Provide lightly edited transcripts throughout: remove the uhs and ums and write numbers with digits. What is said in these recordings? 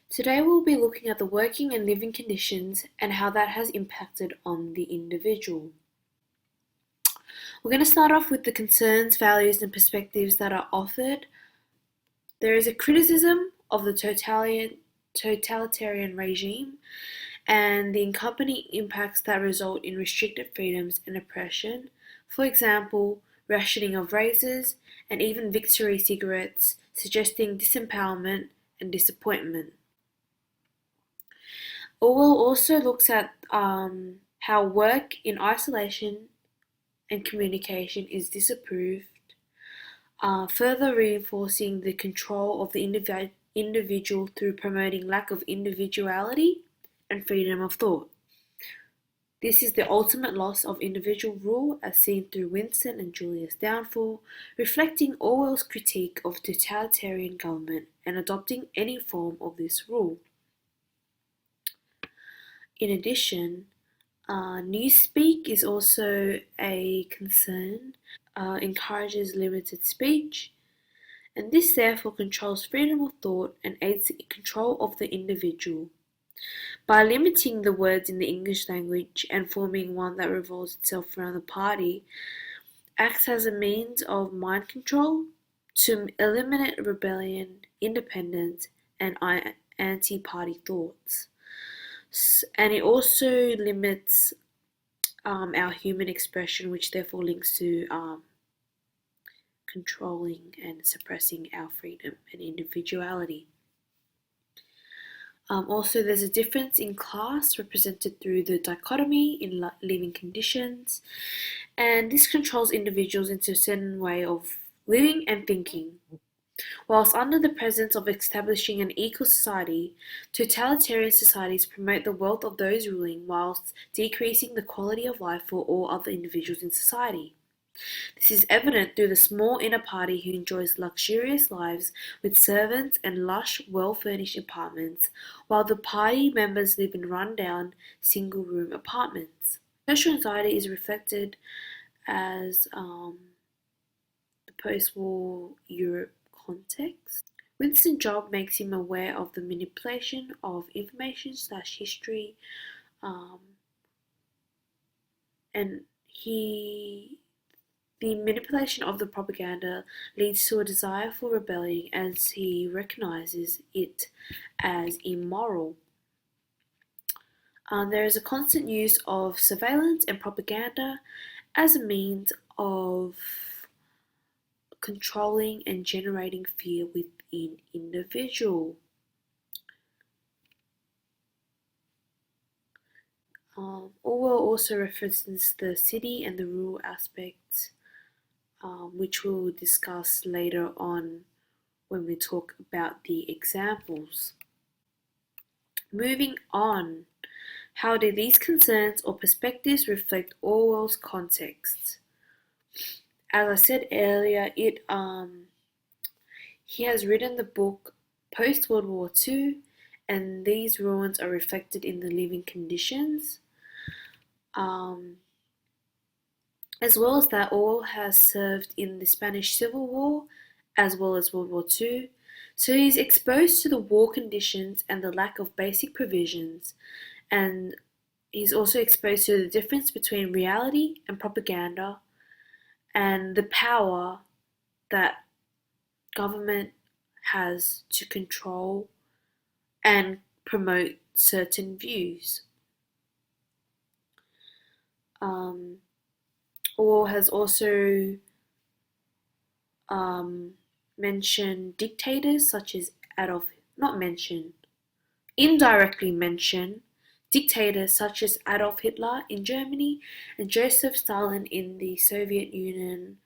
Today we'll be looking at the working and living conditions and how that has impacted on the individual. We're going to start off with the concerns, values, and perspectives that are offered. There is a criticism of the totalitarian regime and the accompanying impacts that result in restricted freedoms and oppression. For example, rationing of razors and even Victory cigarettes, suggesting disempowerment and disappointment. Orwell also looks at how work in isolation and communication is disapproved, further reinforcing the control of the individual through promoting lack of individuality and freedom of thought. This is the ultimate loss of individual rule as seen through Winston and Julia's downfall, reflecting Orwell's critique of totalitarian government and adopting any form of this rule. In addition, newspeak is also a concern, encourages limited speech, and this therefore controls freedom of thought and aids the control of the individual. By limiting the words in the English language and forming one that revolves itself around the party, acts as a means of mind control to eliminate rebellion, independence, and anti-party thoughts. And it also limits our human expression, which therefore links to controlling and suppressing our freedom and individuality. Also, there's a difference in class represented through the dichotomy in living conditions, and this controls individuals into a certain way of living and thinking. Whilst under the presence of establishing an equal society, totalitarian societies promote the wealth of those ruling whilst decreasing the quality of life for all other individuals in society. This is evident through the small inner party who enjoys luxurious lives with servants and lush, well-furnished apartments, while the party members live in run-down, single-room apartments. Social anxiety is reflected as the post-war Europe context. Winston's job makes him aware of the manipulation of information/history, and the manipulation of the propaganda leads to a desire for rebelling as he recognizes it as immoral. There is a constant use of surveillance and propaganda as a means of controlling and generating fear within individual. Orwell also references the city and the rural aspects, which we'll discuss later on when we talk about the examples. Moving on, how do these concerns or perspectives reflect Orwell's context? As I said earlier, he has written the book post-World War II, and these ruins are reflected in the living conditions. As well as that, Orwell has served in the Spanish Civil War as well as World War II, so he's exposed to the war conditions and the lack of basic provisions, and he's also exposed to the difference between reality and propaganda and the power that government has to control and promote certain views. Orwell has also mentioned dictators such as indirectly mention dictators such as Adolf Hitler in Germany and Joseph Stalin in the Soviet Union,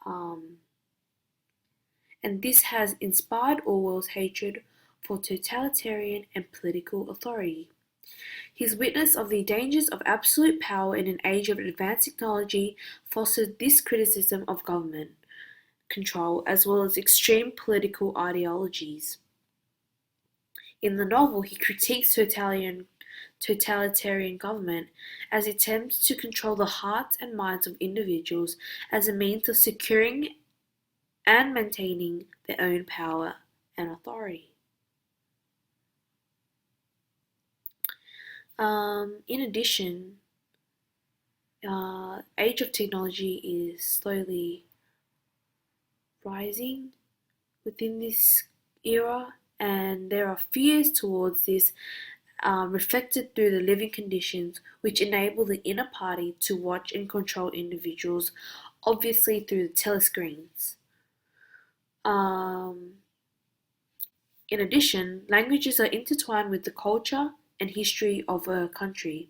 and this has inspired Orwell's hatred for totalitarian and political authority. His witness of the dangers of absolute power in an age of advanced technology fostered this criticism of government control as well as extreme political ideologies. In the novel, he critiques totalitarian government as it attempts to control the hearts and minds of individuals as a means of securing and maintaining their own power and authority. In addition, age of technology is slowly rising within this era, and there are fears towards this reflected through the living conditions which enable the inner party to watch and control individuals, obviously through the telescreens. Um, in addition, languages are intertwined with the culture and history of a country,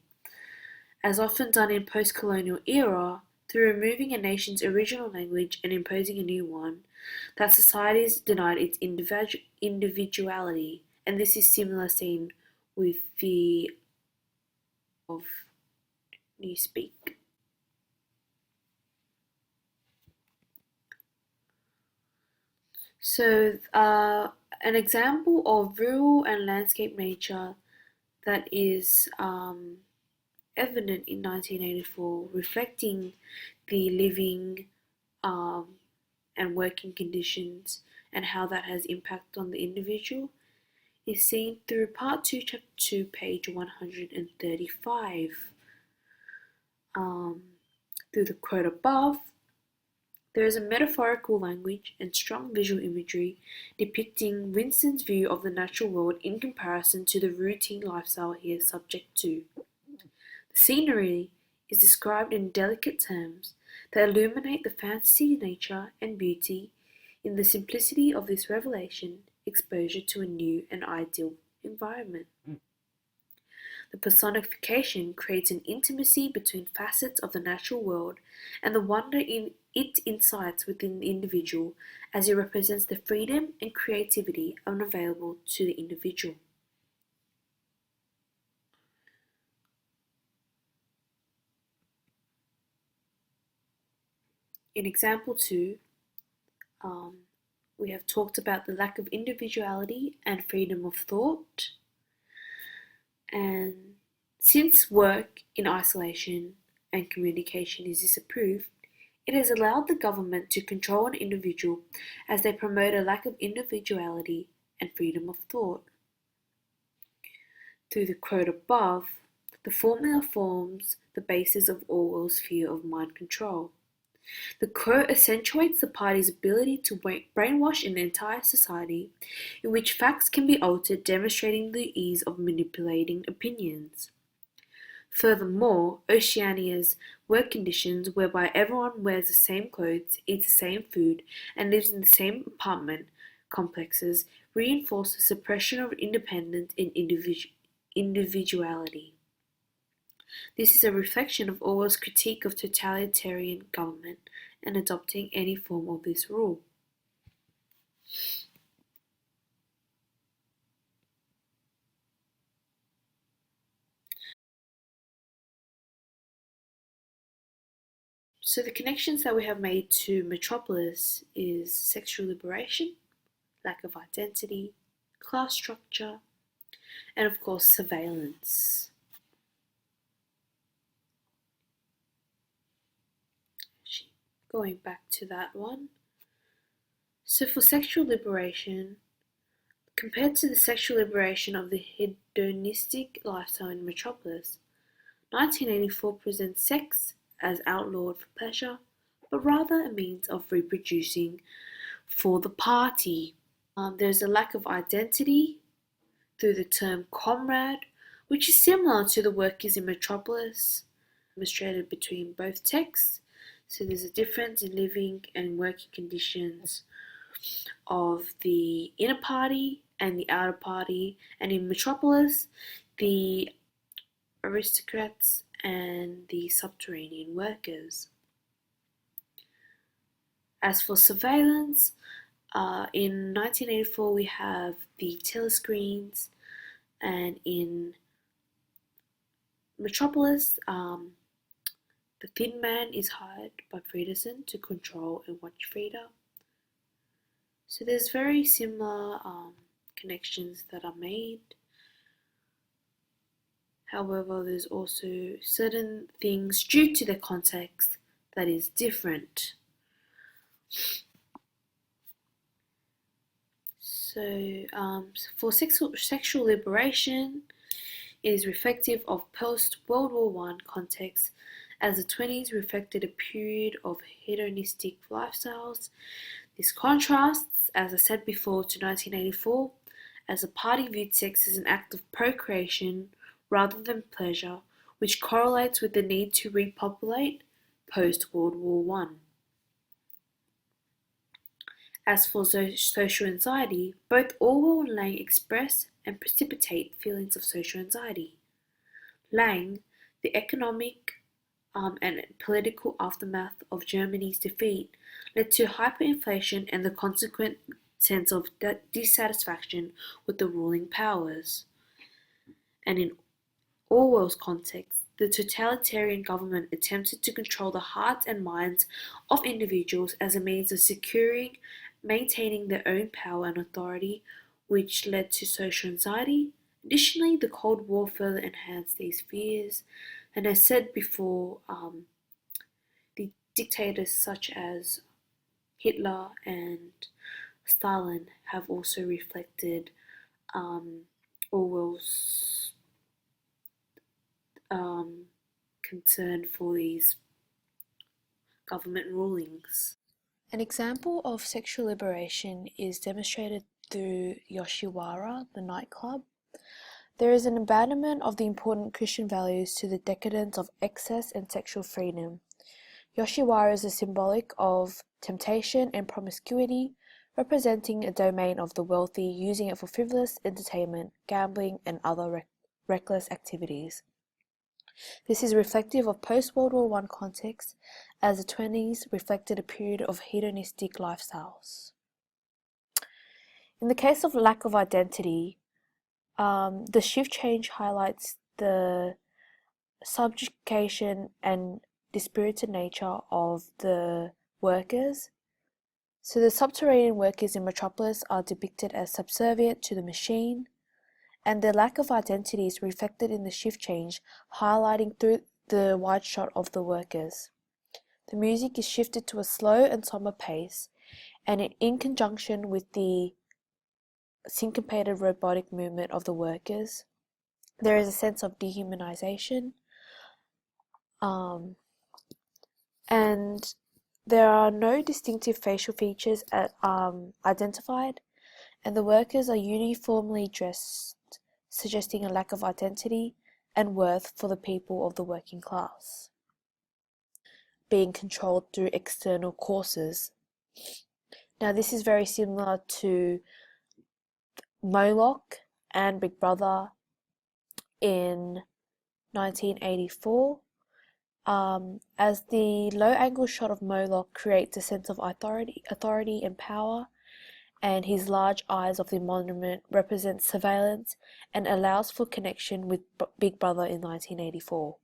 as often done in post-colonial era, through removing a nation's original language and imposing a new one, that societies denied its individuality, and this is similar seen with the of Newspeak. So, an example of rural and landscape nature that is evident in 1984, reflecting the living um, and working conditions and how that has impact on the individual, is seen through Part 2, Chapter 2, page 135. Um, through the quote above, there is a metaphorical language and strong visual imagery depicting Winston's view of the natural world in comparison to the routine lifestyle he is subject to. The scenery is described in delicate terms that illuminate the fantasy, nature, and beauty in the simplicity of this revelation, exposure to a new and ideal environment. The personification creates an intimacy between facets of the natural world and the wonder it incites within the individual as it represents the freedom and creativity unavailable to the individual. In example 2, um, we have talked about the lack of individuality and freedom of thought. And since work in isolation and communication is disapproved, it has allowed the government to control an individual as they promote a lack of individuality and freedom of thought. Through the quote above, the formula forms the basis of Orwell's fear of mind control. The quote accentuates the party's ability to brainwash an entire society in which facts can be altered, demonstrating the ease of manipulating opinions. Furthermore, Oceania's work conditions, whereby everyone wears the same clothes, eats the same food, and lives in the same apartment complexes, reinforce the suppression of independence and individuality. This is a reflection of Orwell's critique of totalitarian government and adopting any form of this rule. So the connections that we have made to Metropolis is sexual liberation, lack of identity, class structure, and of course surveillance. Going back to that one. So for sexual liberation, compared to the sexual liberation of the hedonistic lifestyle in Metropolis, 1984 presents sex as outlawed for pleasure, but rather a means of reproducing for the party. There's a lack of identity through the term comrade, which is similar to the workers in Metropolis, demonstrated between both texts. So there's a difference in living and working conditions of the inner party and the outer party, and in Metropolis, the aristocrats and the subterranean workers. As for surveillance, in 1984 we have the telescreens, and in Metropolis, the Thin Man is hired by Fredersen to control and watch Frida. So there's very similar connections that are made. However, there's also certain things due to the context that is different. So for sexual liberation, It is reflective of post-World War One context, as the 20s reflected a period of hedonistic lifestyles. This contrasts, as I said before, to 1984, as the party viewed sex as an act of procreation rather than pleasure, which correlates with the need to repopulate post-World War One. As for social anxiety, both Orwell and Lang express and precipitate feelings of social anxiety. Lang, the economic and political aftermath of Germany's defeat led to hyperinflation and the consequent sense of dissatisfaction with the ruling powers. And in Orwell's context, the totalitarian government attempted to control the hearts and minds of individuals as a means of securing, maintaining their own power and authority, which led to social anxiety. Additionally, the Cold War further enhanced these fears, and as said before, the dictators such as Hitler and Stalin have also reflected Orwell's concern for these government rulings. An example of sexual liberation is demonstrated through Yoshiwara, the nightclub. There is an abandonment of the important Christian values to the decadence of excess and sexual freedom. Yoshiwara is a symbolic of temptation and promiscuity, representing a domain of the wealthy, using it for frivolous entertainment, gambling, and other reckless activities. This is reflective of post-World War I context, as the 20s reflected a period of hedonistic lifestyles. In the case of lack of identity, the shift change highlights the subjugation and dispirited nature of the workers. So the subterranean workers in Metropolis are depicted as subservient to the machine, and their lack of identity is reflected in the shift change, highlighting through the wide shot of the workers. The music is shifted to a slow and somber pace, and in conjunction with the syncopated robotic movement of the workers, there is a sense of dehumanization, and there are no distinctive facial features identified, and the workers are uniformly dressed, suggesting a lack of identity and worth for the people of the working class, being controlled through external causes. Now, this is very similar to Moloch and Big Brother in 1984, as the low-angle shot of Moloch creates a sense of authority and power, and his large eyes of the monument represent surveillance and allows for connection with Big Brother in 1984.